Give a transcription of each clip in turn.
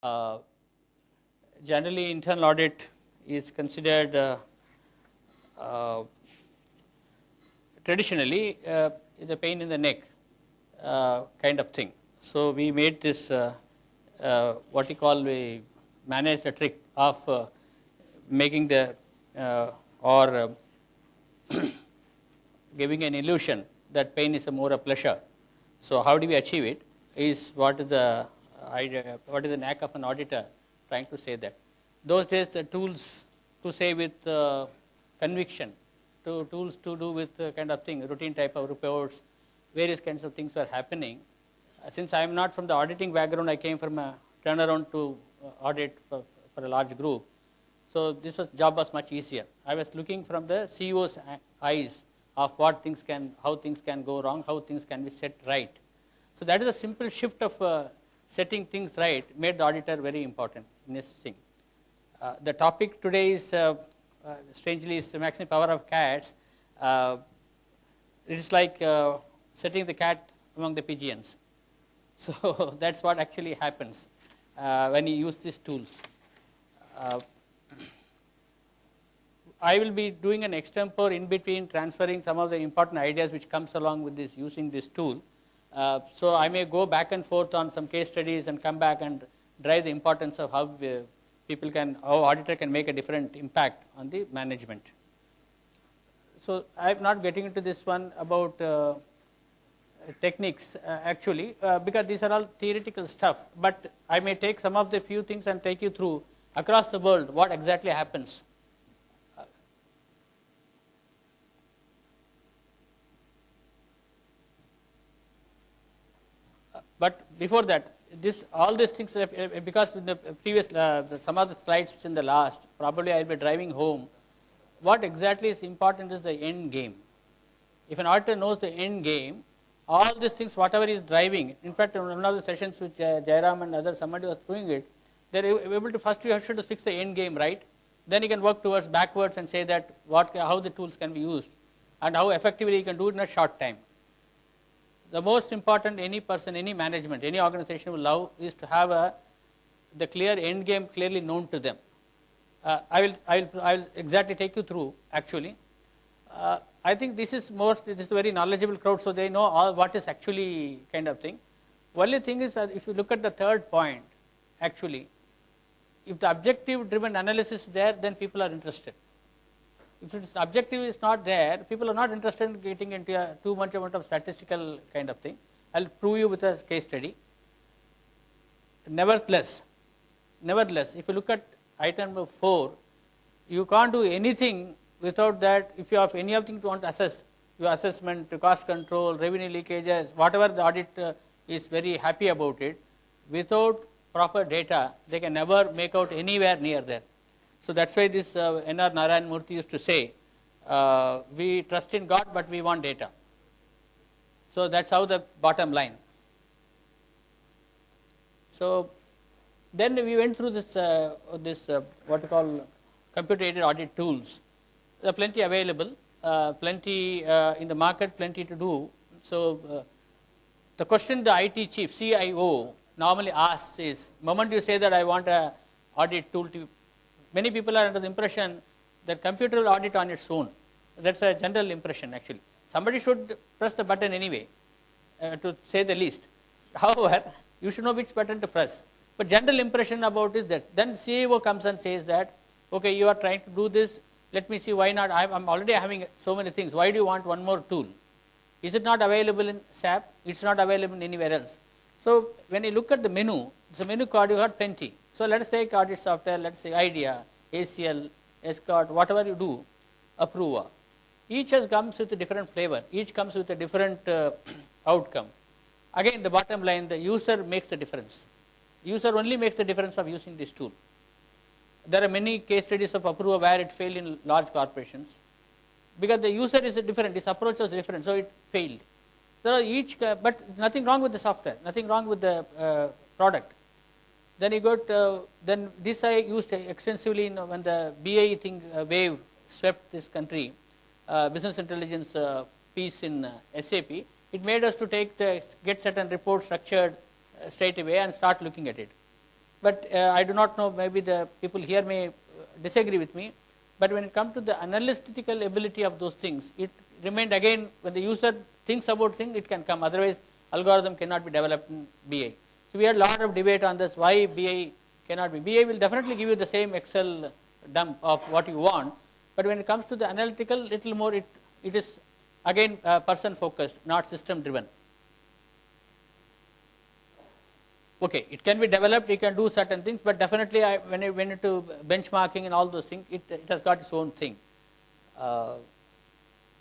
Uh, Generally, internal audit is considered uh, traditionally the pain in the neck kind of thing. So we made this what we call we managed a trick of making the or giving an illusion that pain is a more a pleasure. So how do we achieve it? Is what is the idea, what is the knack of an auditor trying to say that? Those days the tools to say with conviction, tools to do with kind of thing, routine type of reports, various kinds of things were happening. Since I am not from the auditing background, I came from a turnaround to audit for a large group. So this job was much easier. I was looking from the CEO's eyes of what things can, how things can go wrong, how things can be set right. So that is a simple shift of setting things right made the auditor very important in this thing. The topic today is strangely is the maximum power of cats. It is like setting the cat among the pigeons. So that's what actually happens when you use these tools. I will be doing an extempore in between, transferring some of the important ideas which comes along with this using this tool. So I may go back and forth on some case studies and come back and drive the importance of how people can, how auditor can make a different impact on the management. So I am not getting into this one about techniques actually because these are all theoretical stuff, but I may take some of the few things and take you through across the world what exactly happens. But before that, all these things, because in the previous, some of the slides which in the last, probably I will be driving home. What exactly is important is the end game. If an auditor knows the end game, all these things, whatever he is driving, in fact, in one of the sessions which Jairam and others, somebody was doing it, they are able to first you have to fix the end game, right? Then you can work towards backwards and say that how the tools can be used and how effectively you can do it in a short time. The most important any person, any management, any organization will love is to have the clear end game clearly known to them. I will exactly take you through actually. I think this is a very knowledgeable crowd, so they know all what is actually kind of thing. Only thing is if you look at the third point, actually, if the objective driven analysis is there, then people are interested. If its objective is not there, people are not interested in getting into too much amount of statistical kind of thing. I will prove you with a case study. Nevertheless, if you look at item number 4, you can't do anything without that. If you have any of things you want to assess, your assessment, cost control, revenue leakages, whatever the audit is very happy about it, without proper data, they can never make out anywhere near there. So that's why this N.R. Narayan Murthy used to say, we trust in God, but we want data. So that's how the bottom line. So then we went through this what we call computer aided audit tools. There are plenty available, plenty in the market, plenty to do. So the question the IT chief, CIO, normally asks is, moment you say that I want a audit tool to, many people are under the impression that computer will audit on its own. That's a general impression actually. Somebody should press the button anyway, to say the least. However, you should know which button to press. But general impression about is that then CEO comes and says that, okay, you are trying to do this, let me see why not, I'm already having so many things, why do you want one more tool? Is it not available in SAP? It's not available anywhere else. So when you look at the menu, it's a menu card, you got plenty. So let us take audit software, let's say IDEA, ACL, Escort, whatever you do, Approva. Each comes with a different flavor, each comes with a different outcome. Again, the bottom line, the user makes the difference. User only makes the difference of using this tool. There are many case studies of Approva where it failed in large corporations because the user is different, his approach was different, so it failed. There are but nothing wrong with the software, nothing wrong with the product. Then you got, then this I used extensively when the BAE thing wave swept this country, business intelligence piece in SAP. It made us to get certain reports structured straight away and start looking at it. but I do not know, maybe the people here may disagree with me, but when it comes to the analytical ability of those things, it remained again, when the user thinks about things, it can come, otherwise algorithm cannot be developed in BI. So we had a lot of debate on this, why BI cannot be. BI will definitely give you the same Excel dump of what you want, but when it comes to the analytical, little more it is again person focused, not system driven. Okay, it can be developed, it can do certain things, but definitely when I went into benchmarking and all those things, it has got its own thing.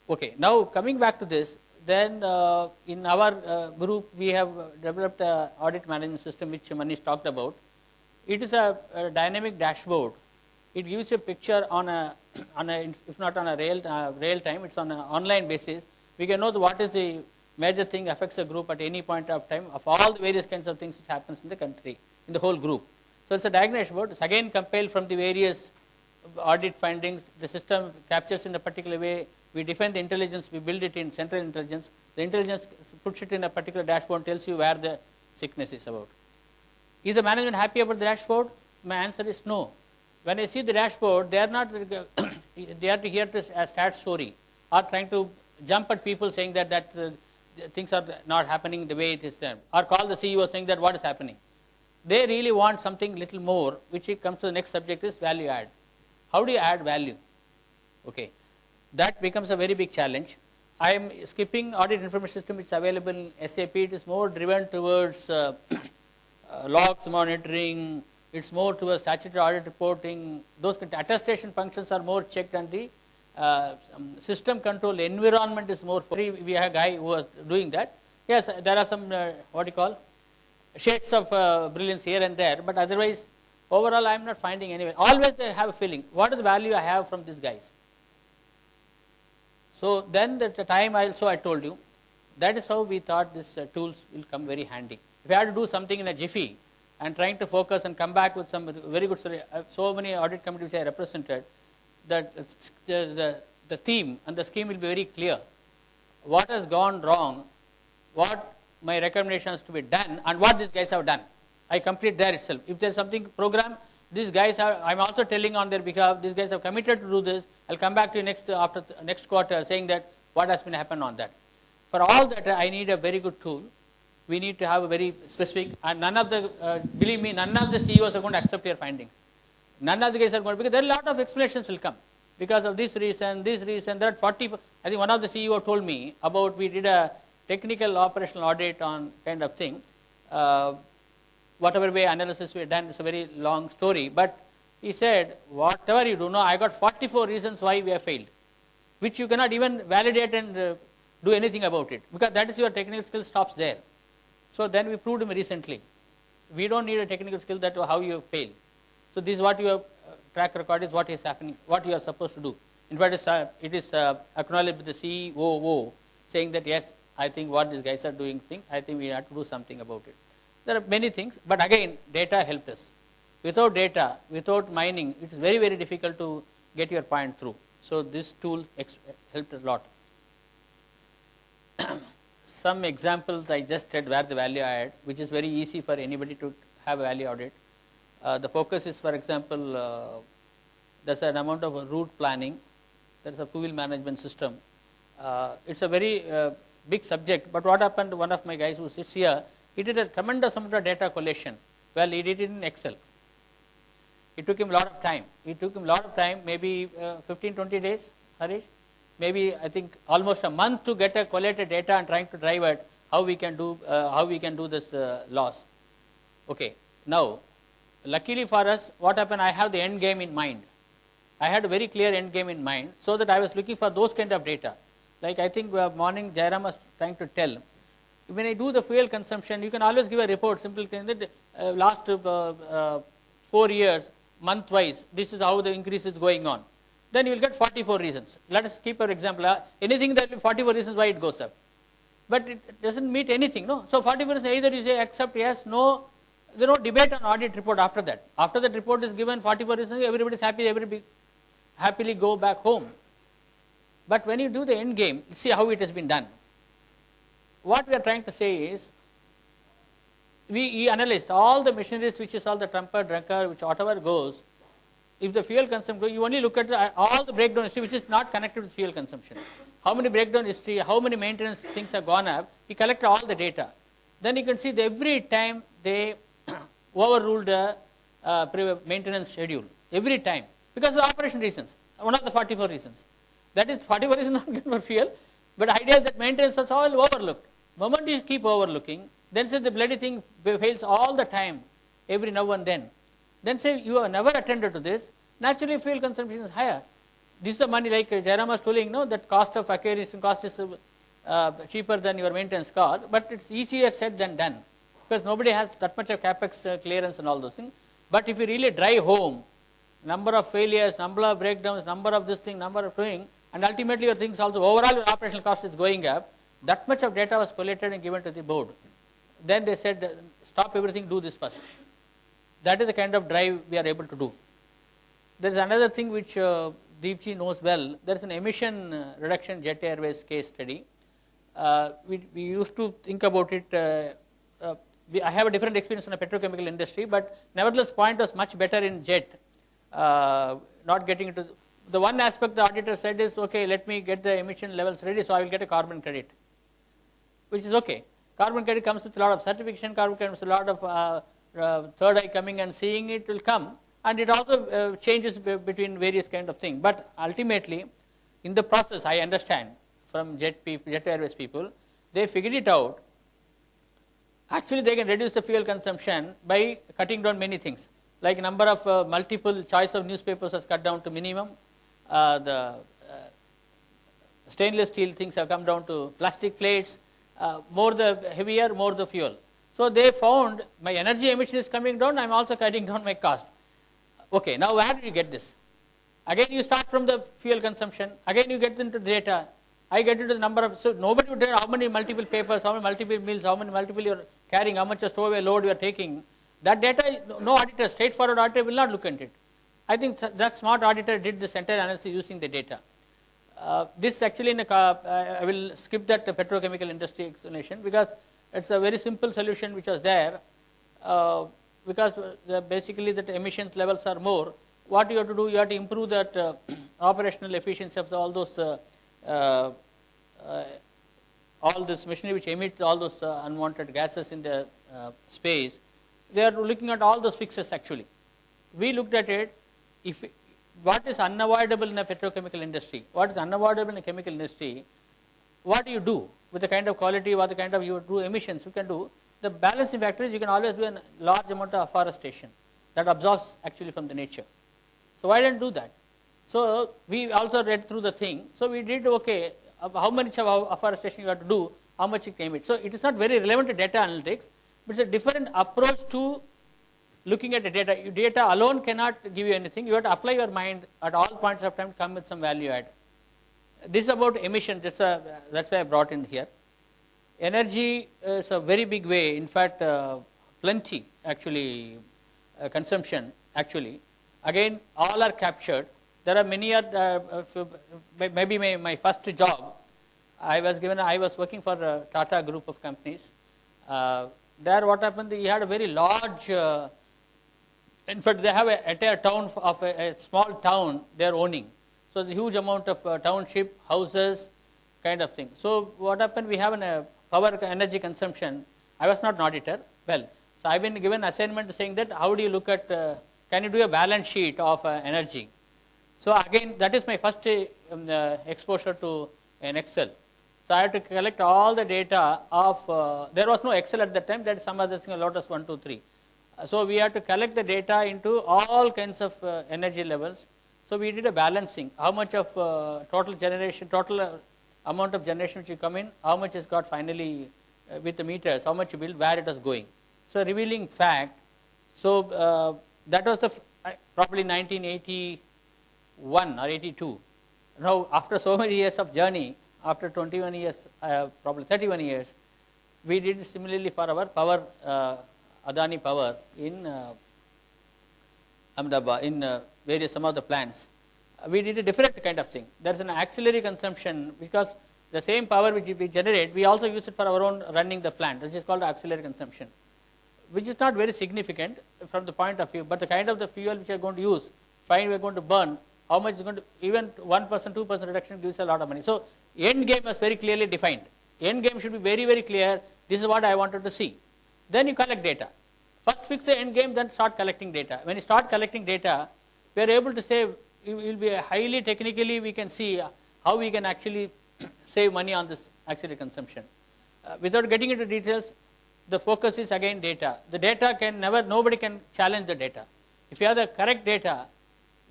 Okay, now coming back to this, then in our group we have developed an audit management system which Manish talked about. It is a dynamic dashboard. It gives you a picture on a if not on a real time, it's on an online basis. We can know what is the major thing affects a group at any point of time of all the various kinds of things which happens in the country, in the whole group. So it's a diagnostic dashboard. It's again compiled from the various audit findings. The system captures in a particular way. We define the intelligence, we build it in central intelligence. The intelligence puts it in a particular dashboard and tells you where the sickness is about. Is the management happy about the dashboard? My answer is no. When I see the dashboard, they are not they are to hear a sad story or trying to jump at people saying that things are not happening the way it is done, or call the CEO saying that what is happening. They really want something little more, which comes to the next subject is value add. How do you add value? Okay, that becomes a very big challenge. I am skipping audit information system which is available in SAP. It is more driven towards logs monitoring. It's more towards statutory audit reporting. Those attestation functions are more checked, and the system control environment is more. We have a guy who was doing that. Yes, there are some what do you call shades of brilliance here and there, but otherwise, overall, I am not finding anywhere. Always they have a feeling. What is the value I have from these guys? So then at the time also I told you, that is how we thought these tools will come very handy. If I had to do something in a jiffy and trying to focus and come back with some very good story, so many audit committees I represented, that the theme and the scheme will be very clear. What has gone wrong, what my recommendations to be done, and what these guys have done. I complete there itself. If there is something program, these guys are, I am also telling on their behalf, these guys have committed to do this. I will come back to you after next quarter saying that what has been happened on that. For all that, I need a very good tool. We need to have a very specific, and none of the, believe me, none of the CEOs are going to accept your findings. None of the guys are going to, because there are a lot of explanations will come. Because of this reason, that 40, I think one of the CEO told me about, we did a technical operational audit on kind of thing. Whatever way analysis we had done, it's a very long story, but he said, whatever you do, no, I got 44 reasons why we have failed, which you cannot even validate and do anything about it, because that is your technical skill stops there. So then we proved him recently. We don't need a technical skill that how you fail. So this is what your track record is, what is happening, what you are supposed to do. In fact, it is acknowledged by the COO saying that yes, I think what these guys are doing, I think we have to do something about it. There are many things, but again, data helped us. Without data, without mining, it is very, very difficult to get your point through. So this tool helped a lot. Some examples I just said where the value add, which is very easy for anybody to have a value audit. The focus is, for example, there's an amount of route planning. There's a fuel management system. It's a very big subject, but what happened, one of my guys who sits here, he did a tremendous amount of data collation. Well, he did it in Excel. It took him a lot of time. Maybe 15, 20 days, Harish. Maybe I think almost a month to get a collated data and trying to drive at how we can do this loss. Okay, now, luckily for us, what happened, I have the end game in mind. I had a very clear end game in mind, so that I was looking for those kind of data. Like I think morning Jairam was trying to tell, when I do the fuel consumption, you can always give a report, simple thing that last 4 years, month-wise, this is how the increase is going on. Then you will get 44 reasons. Let us keep our example. Anything that 44 reasons why it goes up. But it doesn't meet anything, no. So 44 reasons, either you say accept, yes, no. There is no debate on audit report after that. After that report is given, 44 reasons, everybody is happy, everybody happily go back home. But when you do the end game, see how it has been done. What we are trying to say is, we analyzed all the machineries, which is all the trumper, drunker, which whatever goes. If the fuel consumption goes, you only look at all the breakdown history, which is not connected with fuel consumption. How many breakdown history, how many maintenance things have gone up, we collect all the data. Then you can see that every time they overruled the maintenance schedule, every time, because of operation reasons, one of the 44 reasons. That is 44 reasons not good for fuel, but idea is that maintenance was all overlooked. Moment you keep overlooking, then say the bloody thing fails all the time, every now and then. Then say you have never attended to this, naturally fuel consumption is higher. This is the money, like Jairam was telling, that cost of acquisition cost is cheaper than your maintenance cost, but it's easier said than done, because nobody has that much of capex clearance and all those things. But if you really drive home, number of failures, number of breakdowns, number of this thing, number of doing, and ultimately your things also, overall your operational cost is going up, that much of data was collated and given to the board. Then they said, stop everything, do this first. That is the kind of drive we are able to do. There is another thing which Deepji knows well. There is an emission reduction Jet Airways case study. We used to think about it. I have a different experience in the petrochemical industry, but nevertheless, point was much better in jet. Not getting into the one aspect the auditor said is, okay, let me get the emission levels ready, so I will get a carbon credit, which is okay. Carbon credit comes with a lot of certification. Carbon credit comes with a lot of third eye coming and seeing it will come, and it also changes between various kind of things. But ultimately, in the process, I understand from Jet Airways people, they figured it out. Actually, they can reduce the fuel consumption by cutting down many things, like number of multiple choice of newspapers has cut down to minimum. The stainless steel things have come down to plastic plates. More the heavier, more the fuel. So they found my energy emission is coming down, I am also cutting down my cost. Okay, now where do you get this? Again you start from the fuel consumption, again you get into data, I get into the number of, so nobody would know how many multiple papers, how many multiple meals, how many multiple you are carrying, how much a stowaway load you are taking. That data, no auditor, straightforward auditor will not look at it. I think that smart auditor did this entire analysis using the data. This actually, I will skip that petrochemical industry explanation, because it's a very simple solution which was there, because basically that emissions levels are more. What you have to do, you have to improve that operational efficiency of all those, all this machinery which emit all those unwanted gases in the space. They are looking at all those fixes actually. We looked at it, if what is unavoidable in a petrochemical industry, what is unavoidable in a chemical industry, what do you do with the kind of quality, what the kind of you do emissions you can do. The balancing factor is you can always do a large amount of afforestation that absorbs actually from the nature. So why don't do that? So we also read through the thing. So we did, okay, how much of afforestation you have to do, how much you can emit. So it is not very relevant to data analytics, but it's a different approach to looking at the data. Data alone cannot give you anything. You have to apply your mind at all points of time to come with some value add. This is about emission. That's why I brought in here. Energy is a very big way. In fact, plenty actually consumption actually. Again, all are captured. There are many. Maybe my first job, I was working for a Tata group of companies. There, what happened? He had a very large. In fact, they have an entire town of a small town they are owning. So the huge amount of township, houses, kind of thing. So what happened? We have a power energy consumption. I was not an auditor. Well, so I've been given assignment saying that how do you look at, can you do a balance sheet of energy? So again, that is my first exposure to an Excel. So I had to collect all the data of, there was no Excel at that time, there is some other thing, Lotus 1, 2, 3. So we had to collect the data into all kinds of energy levels. So we did a balancing, how much of total generation, total amount of generation which you come in, how much is got finally with the meters, how much you build, where it was going. So revealing fact. So that was the probably 1981 or 82. Now after so many years of journey, after 21 years, probably 31 years, we did similarly for our power, Adani Power in Ahmedabad, in various some of the plants. We did a different kind of thing. There is an auxiliary consumption, because the same power which we generate, we also use it for our own running the plant, which is called auxiliary consumption. which is not very significant from the point of view, but the kind of the fuel which we are going to use, fine we are going to burn, how much is going to, even 1%, 2% reduction gives a lot of money. So, end game is very clearly defined. End game should be very, very clear. This is what I wanted to see. Then you collect data. First fix the end game, then start collecting data. When you start collecting data, we are able to say, it will be highly technically, we can see how we can actually save money on this auxiliary consumption. Without getting into details, the focus is again data. The data can never, nobody can challenge the data. If you have the correct data,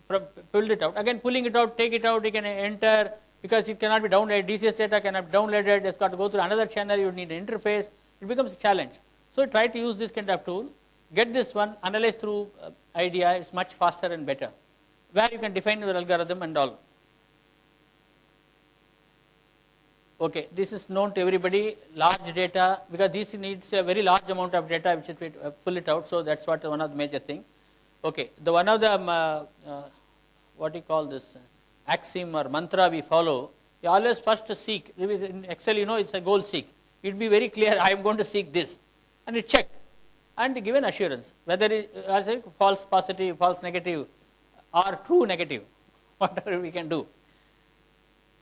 pull it out. Again, pulling it out, take it out, you can enter, because it cannot be downloaded. DCS data cannot be downloaded, it's got to go through another channel, you need an interface. It becomes a challenge. So try to use this kind of tool. Get this one, analyze through IDEA, it's much faster and better, where you can define your algorithm and all. Okay, this is known to everybody, large data, because this needs a very large amount of data which we pull it out, so that's what one of the major thing. Okay, the one of the, what do you call this, axiom or mantra we follow, you always first seek, in Excel you know it's a goal seek. It will be very clear, I am going to seek this, and it check, and give an assurance, whether it is false positive, false negative, or true negative, whatever we can do.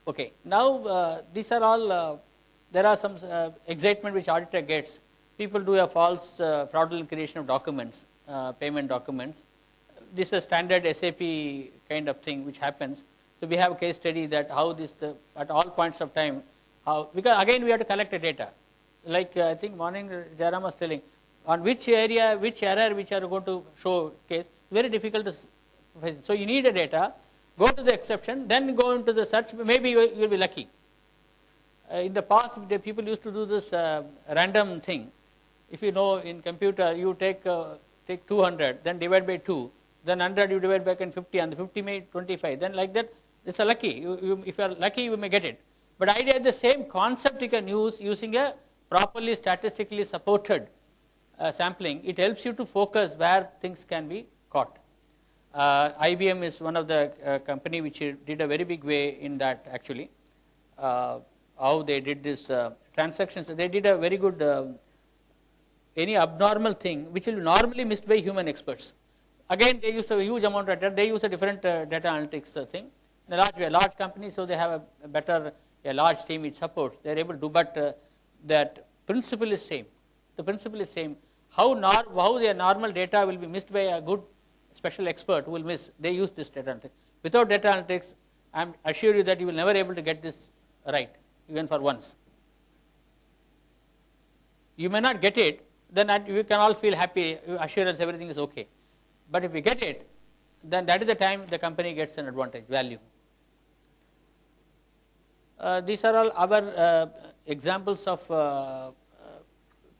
Okay, now these are all, there are some excitement which auditor gets. People do a false fraudulent creation of documents, payment documents. This is a standard SAP kind of thing which happens. So we have a case study that how this, at all points of time, how, because again we have to collect the data. Like I think morning Jairam was telling, on which area, which error which are going to show case, very difficult to, so you need a data. Go to the exception, then go into the search, maybe you will be lucky. In the past, the people used to do this random thing. If you know in computer, you take 200, then divide by 2, then 100 you divide by 50, and the 50 made 25, then like that, it's a lucky. If you are lucky, you may get it. But idea is the same concept you can use using a properly statistically supported sampling. It helps you to focus where things can be caught. IBM is one of the company which did a very big way in that actually. How they did this transactions, they did a very good, any abnormal thing which will be normally missed by human experts. Again, they used a huge amount of data, they use a different data analytics thing. In a large way, a large company, so they have a better, a large team it supports, they are able to do, but that principle is same. The principle is same. How their normal data will be missed by a good special expert who will miss, they use this data analytics. Without data analytics, I assure you that you will never able to get this right, even for once. You may not get it, then you can all feel happy, assurance everything is okay. But if you get it, then that is the time the company gets an advantage, value. These are all our examples of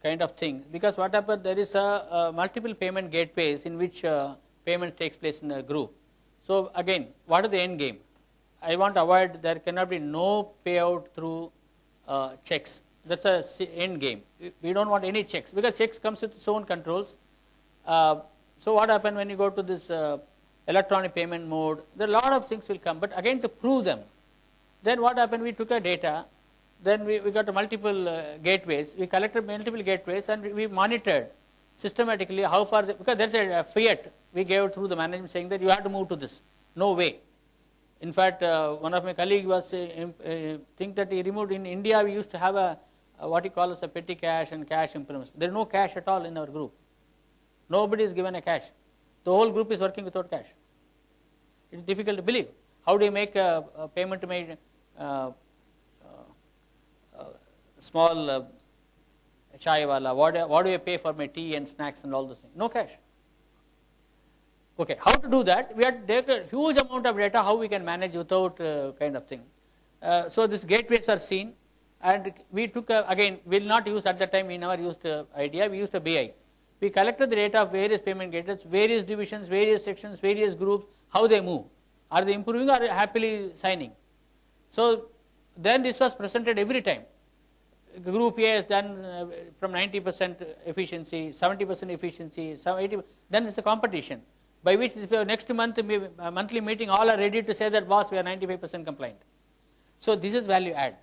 kind of thing, because what happens, there is a multiple payment gateways in which payment takes place in a group. So again, what is the end game? I want to avoid, there cannot be no payout through checks. That's a end game. We don't want any checks, because checks comes with its own controls. So what happens when you go to this electronic payment mode? There are a lot of things will come, but again to prove them, then what happened, we took a data, then we got multiple gateways, we collected multiple gateways, and we monitored systematically how far, because there's a fiat we gave through the management saying that you have to move to this, no way. In fact, one of my colleagues was think that he removed, in India we used to have a what he calls a petty cash and cash implements. There is no cash at all in our group. Nobody is given a cash. The whole group is working without cash. It is difficult to believe. How do you make a payment to my small chai wala? What do you pay for my tea and snacks and all those things? No cash. Okay, how to do that? We had taken a huge amount of data, how we can manage without kind of thing. So these gateways are seen, and we took, again, we will not use, at that time we never used IDEA, we used a BI. We collected the data of various payment gateways, various divisions, various sections, various groups, how they move. Are they improving or happily signing? So then this was presented every time. Group A has done from 90% efficiency, 70% efficiency, 80%, then it's a competition, by which next month, monthly meeting, all are ready to say that, boss, we are 95% compliant. So this is value add.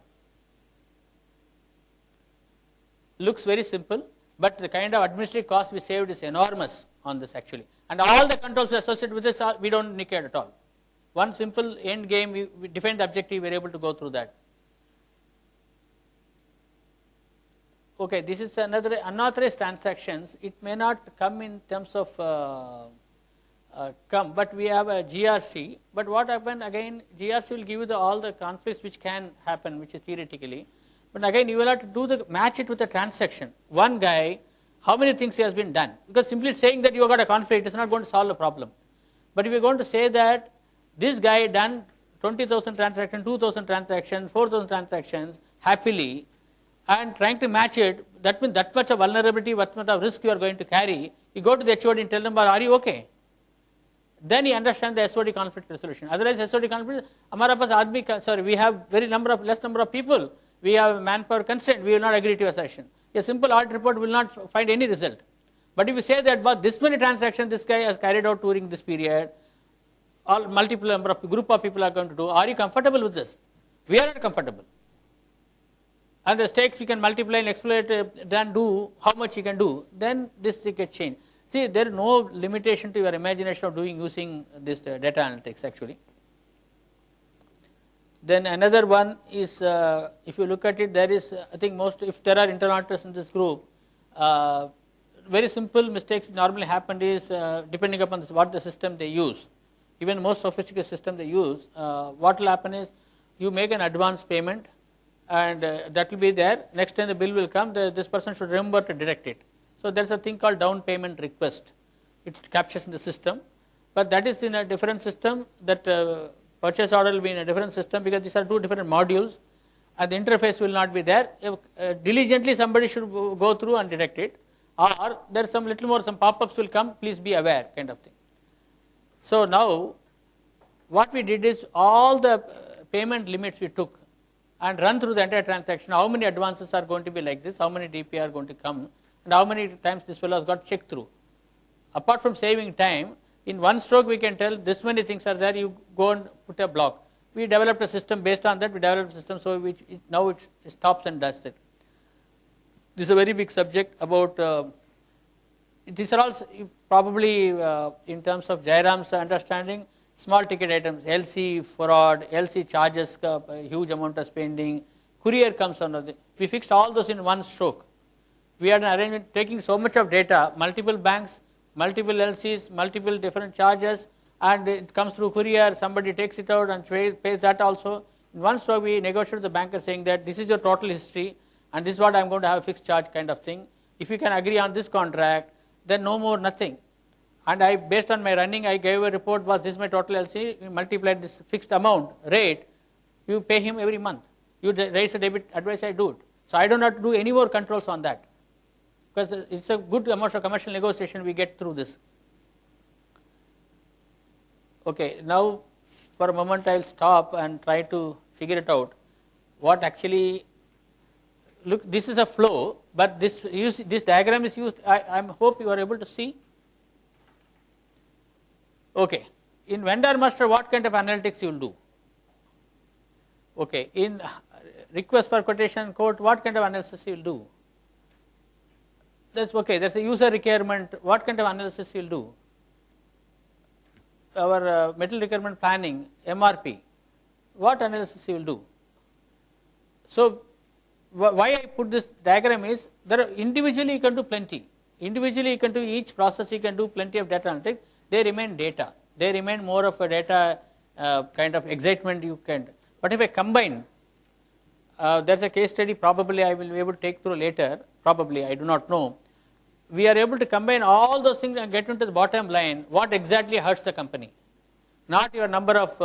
Looks very simple, but the kind of administrative cost we saved is enormous on this actually, and all the controls associated with this we don't need at all. One simple end game, we define the objective, we are able to go through that. Okay, this is another unauthorized transactions. It may not come in terms of but we have a GRC. But what happened again? GRC will give you all the conflicts which can happen, which is theoretically. But again, you will have to do the match it with the transaction. One guy, how many things he has been done? Because simply saying that you have got a conflict is not going to solve the problem. But if you are going to say that this guy done 20,000 transactions, 2,000 transactions, 4,000 transactions happily, and trying to match it, that means that much of vulnerability, what much of risk you are going to carry. You go to the HOD and tell them, are you okay? Then you understand the SOD conflict resolution. Otherwise, SOD conflict, we have less number of people. We have manpower constraint. We will not agree to a session. A simple audit report will not find any result. But if you say that, but this many transactions this guy has carried out during this period, all multiple number of group of people are going to do. Are you comfortable with this? We are not comfortable. And the stakes we can multiply and exploit, then do how much you can do, then this gets changed. See, there is no limitation to your imagination of using this data analytics actually. Then another one is, if you look at it, there is, I think if there are internal auditors in this group, very simple mistakes normally happen is, depending upon what the system they use, even most sophisticated system they use, what will happen is, you make an advance payment, and that will be there. Next time the bill will come, this person should remember to direct it. So there is a thing called down payment request. It captures in the system, but that is in a different system. That purchase order will be in a different system, because these are two different modules, and the interface will not be there. Diligently somebody should go through and direct it, or there is some little more, some pop-ups will come, please be aware kind of thing. So now what we did is, all the payment limits we took and run through the entire transaction, how many advances are going to be like this, how many DP are going to come, and how many times this fellow has got checked through. Apart from saving time, in one stroke we can tell this many things are there, you go and put a block. We developed a system based on that, we developed a system, so now it stops and does it. This is a very big subject about, these are all probably in terms of Jairam's understanding, small ticket items, LC fraud, LC charges, a huge amount of spending, courier comes under the, we fixed all those in one stroke. We had an arrangement taking so much of data, multiple banks, multiple LCs, multiple different charges, and it comes through courier, somebody takes it out and pays that also. In one stroke we negotiated with the banker saying that this is your total history and this is what I am going to have a fixed charge kind of thing. If you can agree on this contract, then no more nothing. And I, based on my running, I gave a report, was this my total LC, we multiplied this fixed amount, rate, you pay him every month. You raise a debit advice, I do it. So I do not do any more controls on that, because it's a good amount of commercial negotiation we get through this. Okay, now for a moment I will stop and try to figure it out. What actually, look, this is a flow, but this diagram is used, I hope you are able to see. Okay, in vendor master what kind of analytics you will do? Okay, in request for quotation quote what kind of analysis you will do? That's okay, that's a user requirement, what kind of analysis you will do? Our material requirement planning, MRP, what analysis you will do? So why I put this diagram is, there are individually you can do plenty, individually you can do each process, you can do plenty of data analytics, they remain data, they remain more of a data kind of excitement you can. But if I combine, there is a case study probably I will be able to take through later, probably I do not know. We are able to combine all those things and get into the bottom line, what exactly hurts the company. Not your number of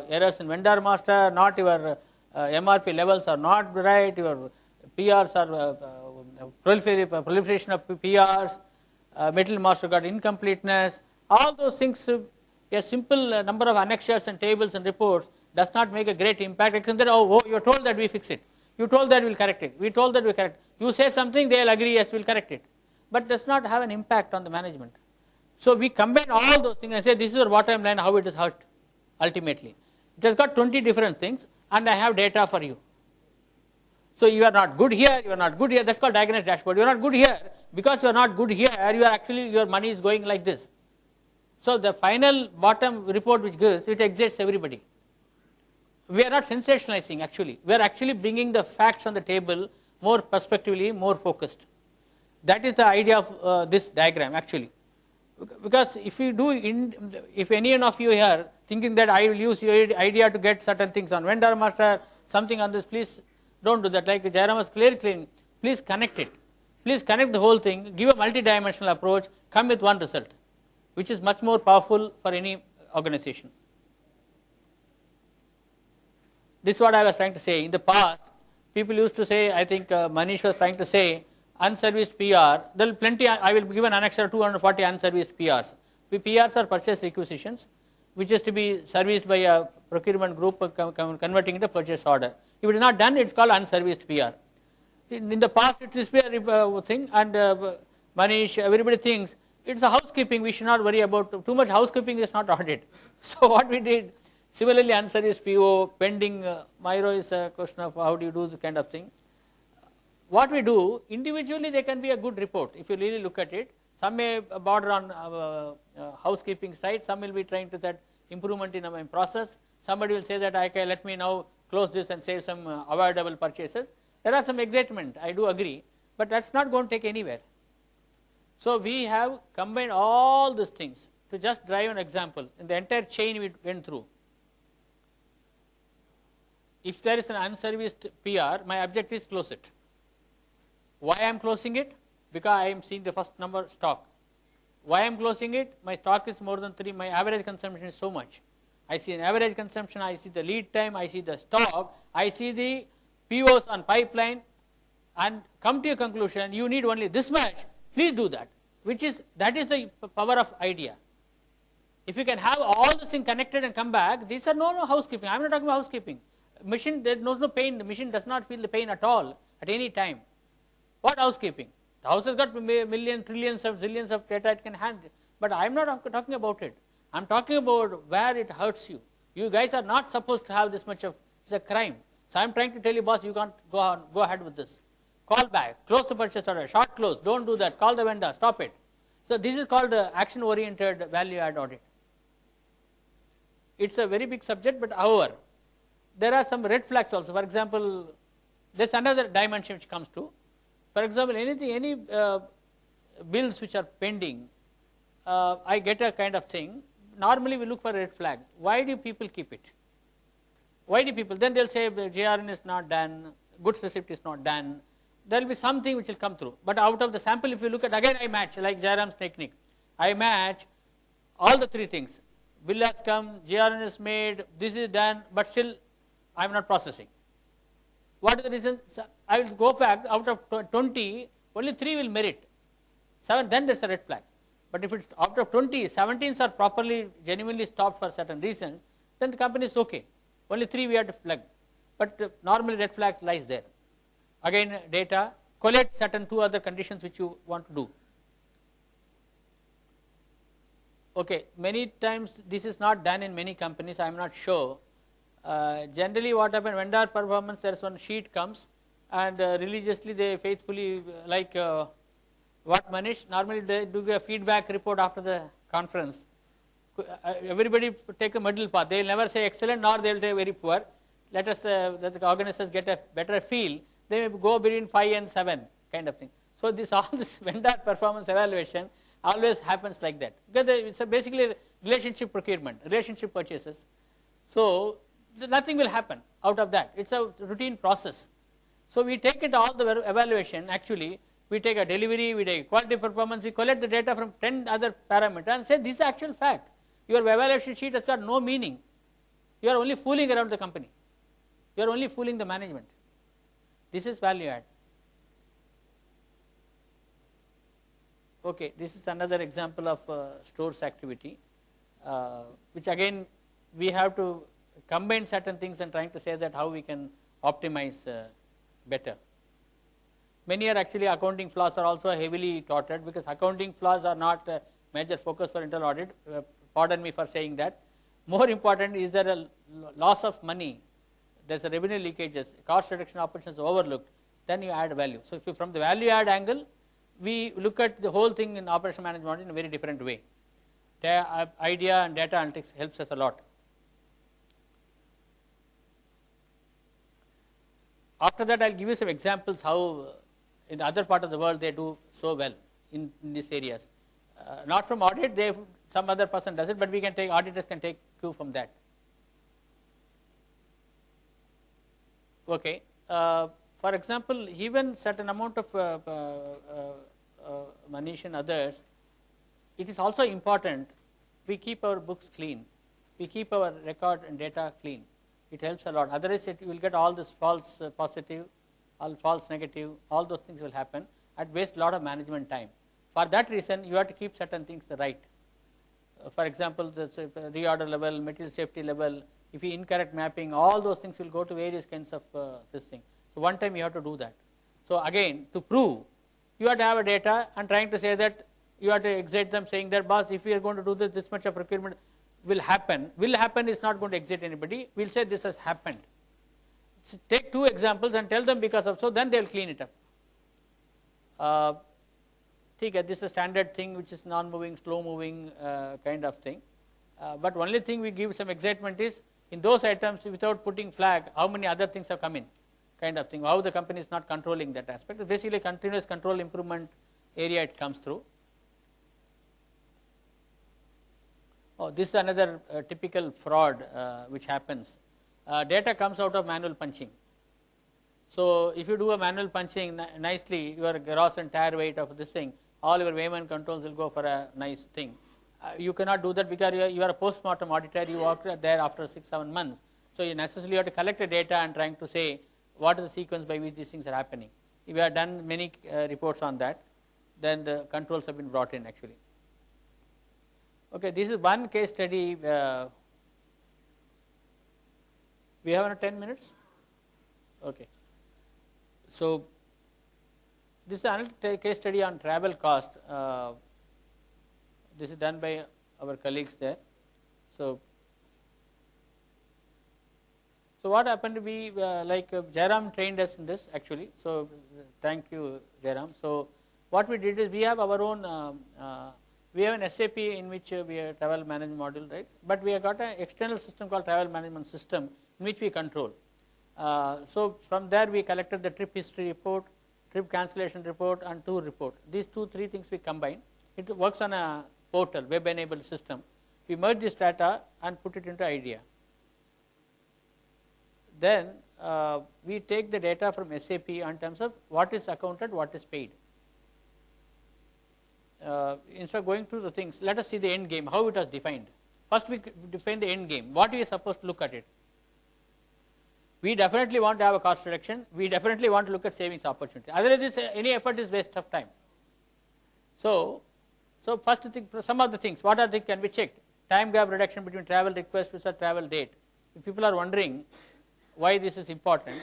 errors in vendor master, not your MRP levels are not right, your PRs are proliferation of PRs, material master got incompleteness, all those things, a simple number of annexures and tables and reports does not make a great impact, except that, oh, you are told that we fix it, you told that we will correct it, we told that we correct it. You say something, they will agree, yes, we will correct it, but does not have an impact on the management. So we combine all those things and say this is our bottom line, how it is hurt ultimately. It has got 20 different things and I have data for you. So you are not good here, you are not good here, that's called diagnosed dashboard. You are not good here, because you are not good here, you are actually, your money is going like this. So the final bottom report which gives, it exits everybody. We are not sensationalizing actually, we are actually bringing the facts on the table more prospectively, more focused. That is the idea of this diagram actually. Because if you do, if any one of you here thinking that I will use your idea to get certain things on vendor master, something on this, please don't do that. Like Jairam was clearly, please connect it. Please connect the whole thing, give a multi-dimensional approach, come with one result, which is much more powerful for any organization. This is what I was trying to say. In the past, people used to say, I think Manish was trying to say, unserviced PR, there will be plenty, I will give an annexure 240 unserviced PRs. PRs are purchase requisitions, which is to be serviced by a procurement group converting into purchase order. If it is not done, it is called unserviced PR. In the past, it is a thing, and Manish, everybody thinks it is a housekeeping, we should not worry about, too much housekeeping is not audit. So what we did, similarly unserviced PO, pending, Myro is a question of how do you do this kind of thing. What we do, individually they can be a good report if you really look at it. Some may border on housekeeping side, some will be trying to that improvement in my process. Somebody will say that, okay, let me now close this and save some avoidable purchases. There are some excitement, I do agree, but that is not going to take anywhere. So we have combined all these things to just drive an example in the entire chain we went through. If there is an unserviced PR, my objective is close it. Why I am closing it? Because I am seeing the first number stock. Why I am closing it? My stock is more than 3, my average consumption is so much. I see an average consumption, I see the lead time, I see the stock, I see the POs on pipeline, and come to a conclusion, you need only this much, please do that, that is the power of idea. If you can have all this thing connected and come back, these are no housekeeping, I am not talking about housekeeping. Machine, there is no pain, the machine does not feel the pain at all, at any time. What housekeeping? The house has got millions, trillions of zillions of data it can handle, but I am not talking about it. I am talking about where it hurts you. You guys are not supposed to have this much of, it is a crime. So I am trying to tell you, boss, you can't go ahead with this. Call back, close the purchase order, short close, don't do that, call the vendor, stop it. So this is called action oriented value add audit. It is a very big subject, but however, there are some red flags also. For example, there is another dimension which comes to. For example, any bills which are pending, I get a kind of thing. Normally we look for a red flag. Why do people keep it? Why do people? Then they will say JRN is not done, goods receipt is not done. There will be something which will come through. But out of the sample, if you look at, again I match, like Jairam's technique. I match all the 3 things. Bill has come, JRN is made, this is done, but still I am not processing. What is the reason? I will go back, out of 20, only 3 will merit. 7, then there is a red flag. But if it's out of 20, 17s are properly, genuinely stopped for certain reasons, then the company is okay. Only 3 we have to flag. But normally red flag lies there. Again data, collect certain 2 other conditions which you want to do. Okay, many times this is not done in many companies, I am not sure. Generally what happens, vendor performance, there is one sheet comes and religiously they faithfully like what Manish, normally they do a feedback report after the conference. Everybody take a middle path, they will never say excellent nor they will say very poor. Let us, let the organizers get a better feel, they may go between 5 and 7 kind of thing. So all this vendor performance evaluation always happens like that, because it is basically relationship procurement, relationship purchases. So nothing will happen out of that, it is a routine process. So we take it all the evaluation, actually we take a delivery, we take quality performance, we collect the data from 10 other parameters and say this is actual fact. Your evaluation sheet has got no meaning, you are only fooling around the company, you are only fooling the management. This is value add. Okay, this is another example of stores activity, which again we have to combine certain things and trying to say that how we can optimize better. Many are actually accounting flaws are also heavily touted, because accounting flaws are not a major focus for internal audit, pardon me for saying that. More important, is there a loss of money? there is a revenue leakages, cost reduction opportunities overlooked, then you add value. So, if you from the value add angle, we look at the whole thing in operation management in a very different way. Idea and data analytics helps us a lot. After that, I will give you some examples how in the other part of the world they do so well in these areas. Not from audit, some other person does it, but we can take, auditors can take cue from that. Okay. For example, even certain amount of Manish and others, it is also important we keep our books clean, we keep our record and data clean. It helps a lot. Otherwise, you will get all this false positive, all false negative, all those things will happen and waste a lot of management time. For that reason, you have to keep certain things right. For example, the reorder level, material safety level, if you incorrect mapping, all those things will go to various kinds of this thing. So, one time you have to do that. So, again to prove, you have to have a data and trying to say that you have to excite them saying that, boss, if we are going to do this much of procurement will happen is not going to excite anybody, we will say this has happened. So, take two examples and tell them because of so, then they will clean it up. This is a standard thing which is non-moving, slow-moving kind of thing. But only thing we give some excitement is in those items without putting flag, how many other things have come in, kind of thing. How the company is not controlling that aspect. It's basically continuous control improvement area it comes through. Oh, this is another typical fraud which happens. Data comes out of manual punching. So, if you do a manual punching nicely, your gross and tare weight of this thing, all your Wayman controls will go for a nice thing. You cannot do that because you are a post-mortem auditor, you worked there after 6-7 months. So, you necessarily have to collect the data and trying to say what is the sequence by which these things are happening. If you have done many reports on that, then the controls have been brought in actually. Okay, this is one case study. We have 10 minutes? Okay. So, this is another case study on travel cost. This is done by our colleagues there. So what happened to be like Jairam trained us in this actually. So, thank you Jairam. So, what we did is we have our own, we have an SAP in which we have travel management module, right? But we have got an external system called travel management system in which we control. So, from there we collected the trip history report, trip cancellation report and tour report. These 2-3 things we combine. It works on a portal, web enabled system. We merge this data and put it into IDEA. Then we take the data from SAP in terms of what is accounted, what is paid. Instead of going through the things, let us see the end game, how it was defined. First we define the end game, what we are supposed to look at it. We definitely want to have a cost reduction, we definitely want to look at savings opportunity, otherwise any effort is waste of time. So first thing, some of the things, what are they can be checked? Time gap reduction between travel request to travel date. If people are wondering why this is important,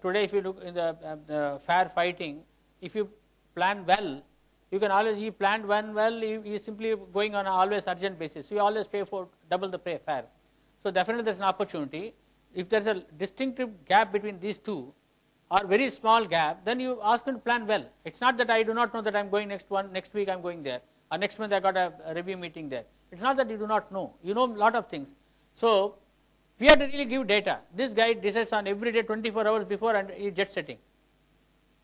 today if you look in the fair fighting, if you plan well, you can always, you planned one well, you simply going on an always urgent basis, you always pay for double the fare. So definitely there is an opportunity. If there is a distinctive gap between these two or very small gap, then you ask them to plan well. It is not that I do not know that I am going next week I am going there, or next month I got a review meeting there. It is not that you do not know, you know a lot of things. So we have to really give data. This guy decides on every day 24 hours before and he is jet setting.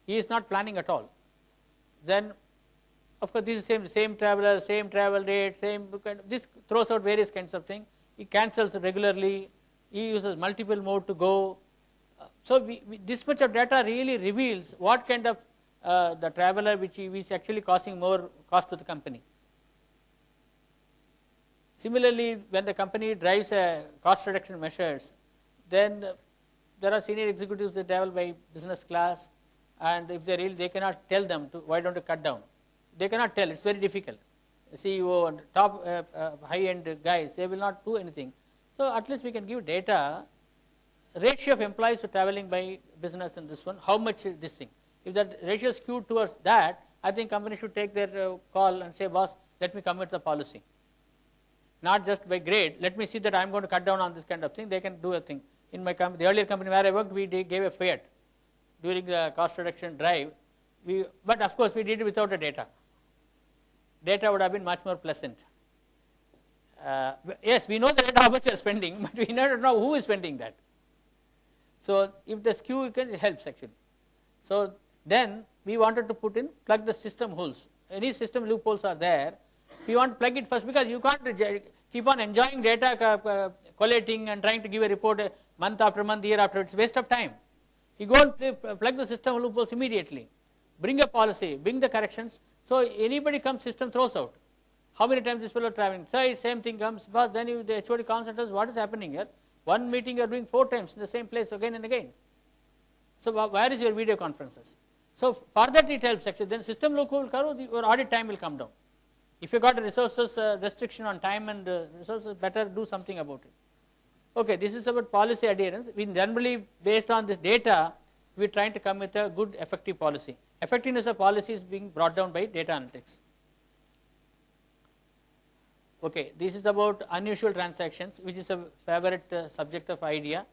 He is not planning at all. Then of course this is same traveler, same travel date, same kind of, this throws out various kinds of things. He cancels regularly, he uses multiple mode to go. So this much of data really reveals what kind of the traveler which is actually causing more cost to the company. Similarly, when the company drives a cost reduction measures, then there are senior executives that travel by business class, and if they really, they cannot tell them to why don't you cut down. They cannot tell, it's very difficult. CEO and top high-end guys, they will not do anything. So at least we can give data, ratio of employees to traveling by business and this one, how much is this thing. If that ratio is skewed towards that, I think company should take their call and say, boss, let me commit the policy. Not just by grade, let me see that I am going to cut down on this kind of thing, they can do a thing. in my company, the earlier company where I worked, we gave a Fiat during the cost reduction drive. But of course, we did it without the data. Data would have been much more pleasant. Yes, we know the data how much we are spending, but we don't know who is spending that. So if the SKU it helps actually. So then we wanted to plug the system holes. Any system loopholes are there. We want to plug it first, because you can't keep on enjoying data collating and trying to give a report month after month, year after. It's a waste of time. You go and plug the system loopholes immediately. Bring a policy, bring the corrections. So anybody comes, system throws out. How many times this fellow traveling? So same thing comes, boss. Then the HOD comes and says, what is happening here? One meeting you are doing 4 times in the same place again and again. So where is your video conferences? So for that it helps actually. Then system loophole, your audit time will come down. If you got a resources restriction on time and resources, better do something about it. Okay, this is about policy adherence. We generally, based on this data, we are trying to come with a good effective policy. Effectiveness of policy is being brought down by data analytics. Okay, this is about unusual transactions, which is a favorite subject of IDEA.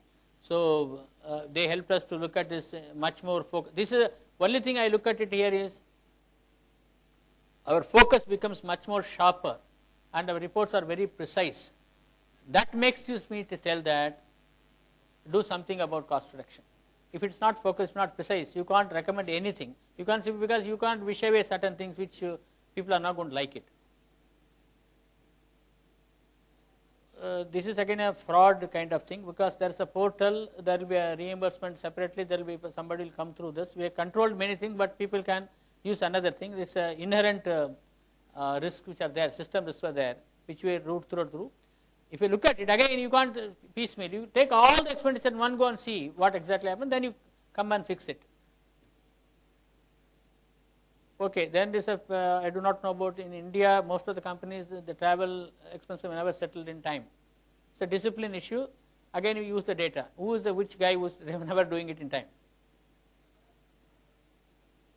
So they helped us to look at this much more focus. This is only thing I look at it here is our focus becomes much more sharper and our reports are very precise. That makes me to tell that do something about cost reduction. If it's not focused, not precise, you can't recommend anything. You can't see, because you can't wish away certain things which people are not going to like it. This is again a fraud kind of thing, because there is a portal, there will be a reimbursement separately, there will be somebody will come through this. We have controlled many things, but people can use another thing. This inherent risks which are there, system risks are there, which we route through. If you look at it again, you can't piecemeal. You take all the expenditure in one go and see what exactly happened, then you come and fix it. Okay, then this I do not know about in India. Most of the companies, the travel expenses were never settled in time. It's a discipline issue. Again, you use the data. Who is which guy who is never doing it in time?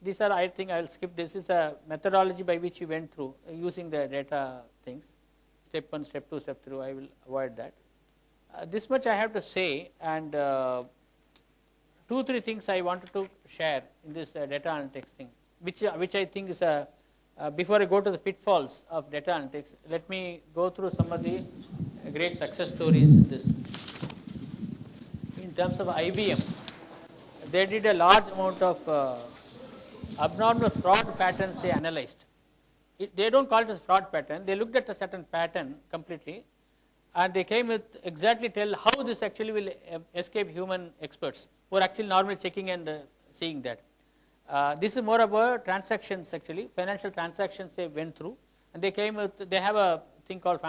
These are, I think I will skip. This is a methodology by which we went through using the data things. Step 1, step 2, step 3. I will avoid that. This much I have to say, and 2-3 things I wanted to share in this data analytics thing, which I think is before I go to the pitfalls of data analytics, let me go through some of the great success stories in this. In terms of IBM, they did a large amount of abnormal fraud patterns they analyzed. They don't call it as fraud pattern. They looked at a certain pattern completely, and they came with exactly tell how this actually will escape human experts who are actually normally checking and seeing that. This is more about transactions actually, financial transactions they went through, and they came with, they have a thing called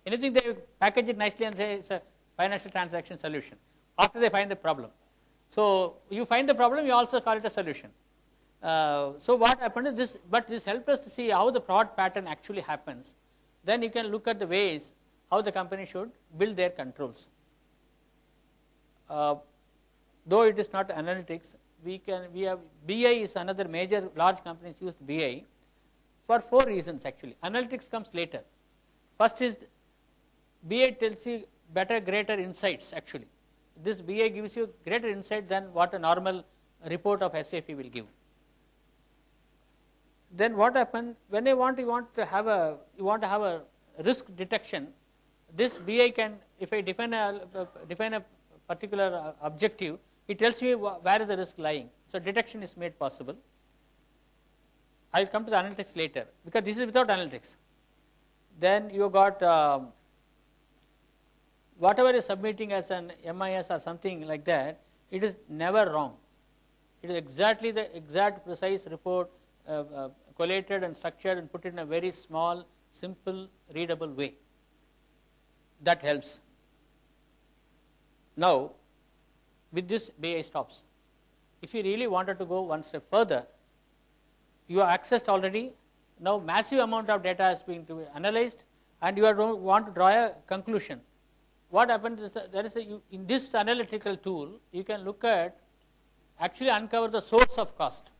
anything they package it nicely and say it's a financial transaction solution after they find the problem. So you find the problem, you also call it a solution. So what happened is this, but this helped us to see how the fraud pattern actually happens. Then you can look at the ways how the company should build their controls. Though it is not analytics, we have BI is another major large companies use BI for 4 reasons actually. Analytics comes later. First is BI tells you better, greater insights actually. This BI gives you greater insight than what a normal report of SAP will give. Then what happened when you want to have a risk detection, this BI can, if I define a particular objective, it tells you where is the risk lying. So detection is made possible. I will come to the analytics later, because this is without analytics. Then you got whatever is submitting as an MIS or something like that, it is never wrong. It is exactly the exact precise report collated and structured and put in a very small, simple, readable way. That helps. Now, with this BI stops. If you really wanted to go one step further, you are accessed already. Now, massive amount of data is being to be analyzed, and you want to draw a conclusion. What happens is there is in this analytical tool, you can look at actually uncover the source of cost,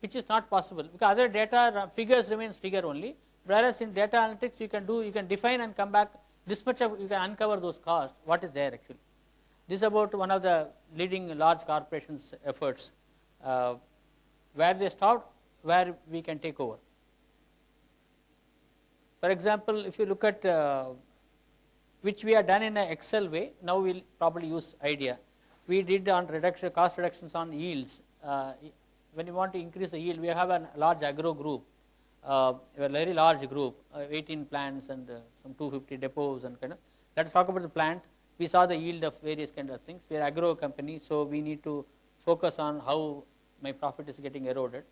which is not possible because other data figures remains figure only, whereas in data analytics you can define and come back this much of, you can uncover those costs, what is there actually. This is about one of the leading large corporations efforts, where they stopped, where we can take over. For example, if you look at which we have done in an Excel way, now we will probably use IDEA. We did on reduction, cost reductions on yields. When you want to increase the yield, we have a large agro group, a very large group, 18 plants and some 250 depots and kind of. Let us talk about the plant. We saw the yield of various kind of things. We are agro company, so we need to focus on how my profit is getting eroded.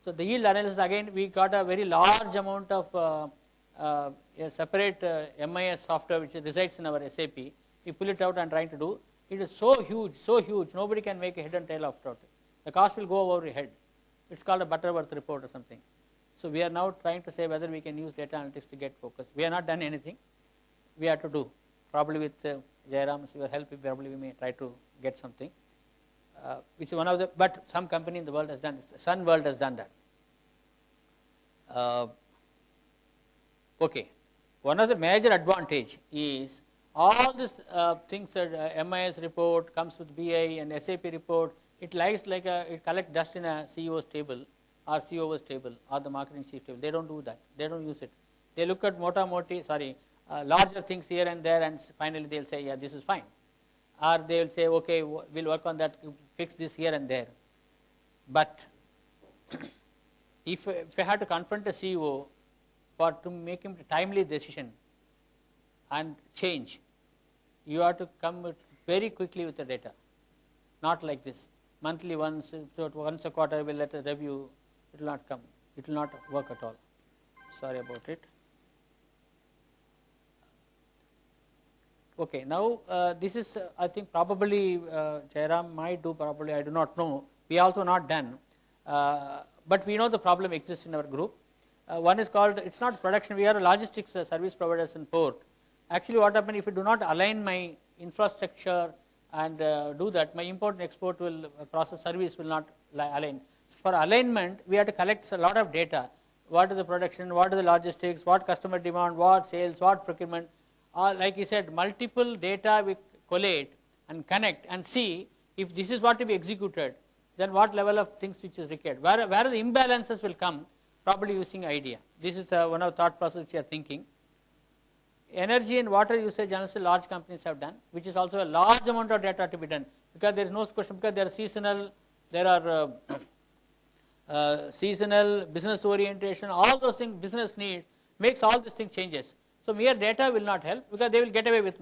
So the yield analysis, again, we got a very large amount of a separate MIS software which resides in our SAP. We pull it out and trying to do. It is so huge, nobody can make a head and tail of it. The cost will go over your head. It's called a Butterworth report or something. So we are now trying to say whether we can use data analytics to get focus. We have not done anything. We have to do. Probably with Jairam's your help, probably we may try to get something. Which is one of the, but some company in the world has done this. Sun World has done that. Okay. One of the major advantage is all these things that MIS report comes with BI and SAP report. It lies like it collects dust in a CEO's table or COO's table or the marketing chief table. They don't do that. They don't use it. They look at larger things here and there, and finally they will say, yeah, this is fine. Or they will say, okay, we'll work on that, fix this here and there. But if I had to confront a CEO to make him a timely decision and change, you have to come very quickly with the data. Not like this. Monthly once a quarter we'll let a review. It will not come. It will not work at all. Sorry about it. Okay, now this is I think probably Jairam might do, probably I do not know. We also not done, but we know the problem exists in our group. One is called, it's not production, we are a logistics service providers in port. Actually what happens if you do not align my infrastructure and do that, my import and export will process service will not align. So for alignment, we have to collect a lot of data. What is the production, what is the logistics, what customer demand, what sales, what procurement. Like you said, multiple data we collate and connect and see if this is what to be executed, then what level of things which is required. Where the imbalances will come, probably using IDEA. This is one of the thought process which you are thinking. Energy and water usage analysis large companies have done, which is also a large amount of data to be done, because there is no question, because there are seasonal, there are seasonal, business orientation, all those things business needs, makes all these things changes. So mere data will not help, because they will get away with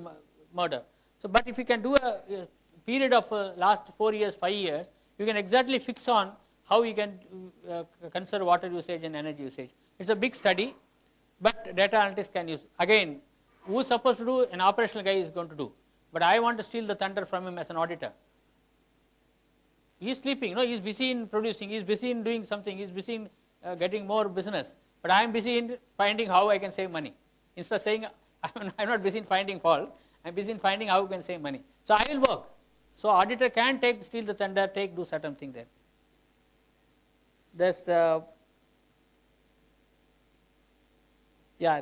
murder. So but if you can do a period of last 4 years, 5 years, you can exactly fix on how you can conserve water usage and energy usage. It's a big study, but data analytics can use. Again, who is supposed to do? An operational guy is going to do. But I want to steal the thunder from him as an auditor. He is sleeping, no, he is busy in producing, he is busy in doing something, he is busy in getting more business. But I am busy in finding how I can save money. Instead of saying, I am not busy in finding fault, I am busy in finding how I can save money. So I will work. So auditor can steal the thunder, do certain thing there. There's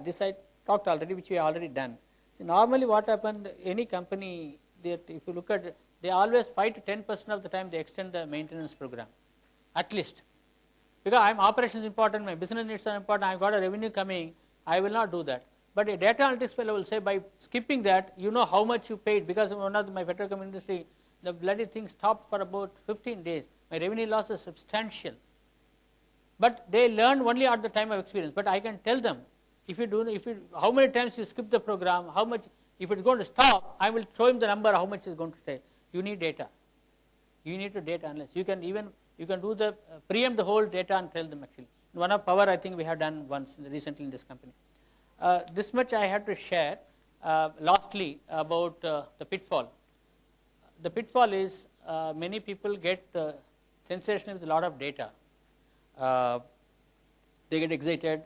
this I talked already, which we have already done. See, normally what happened, any company, that if you look at it, they always 5 to 10% of the time they extend the maintenance program, at least. Because I am operations important, my business needs are important, I have got a revenue coming, I will not do that. But a data analytics fellow will say, by skipping that, you know how much you paid, because one of my petrochem industry, the bloody thing stopped for about 15 days. My revenue loss is substantial. But they learn only at the time of experience. But I can tell them, how many times you skip the program, how much, if it's going to stop, I will show him the number, how much is going to stay. You need data. You need to data analyze. You can do the, preempt the whole data and tell them actually. One of power, I think we have done once recently in this company. This much I had to share, lastly, about the pitfall. The pitfall is many people get sensational with a lot of data. They get excited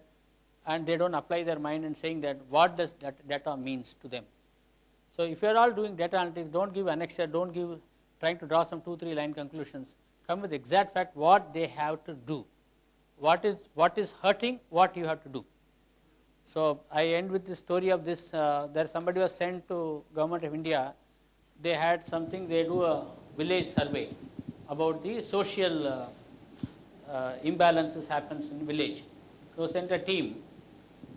and they don't apply their mind in saying that what does that data means to them. So if you are all doing data analytics, don't give annexure, don't give trying to draw some 2-3 line conclusions. Come with exact fact what they have to do. What is hurting, what you have to do. So I end with the story of this. There somebody was sent to Government of India they had something, they do a village survey about the social imbalances happens in village. So sent a team,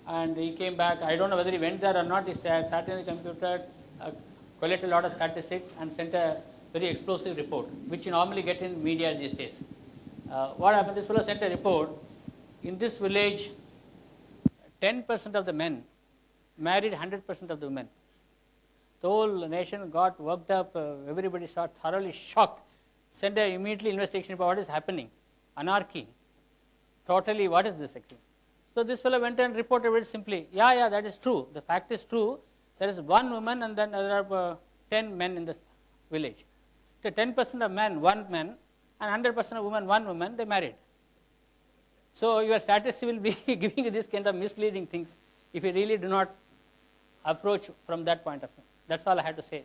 and he came back. I don't know whether he went there or not. He sat in the computer, collected a lot of statistics, and sent a very explosive report, which you normally get in media these days. What happened? This fellow sent a report. In this village, 10% of the men married 100% of the women. The whole nation got worked up. Everybody started thoroughly shocked. Sent a immediately investigation about what is happening. Anarchy. Totally, what is this actually? So this fellow went and reported very simply. Yeah, that is true. The fact is true. There is one woman and then there are 10 men in the village. So 10% of men, one man, and 100% of women, one woman, they married. So your statistic will be giving you this kind of misleading things if you really do not approach from that point of view. That's all I had to say.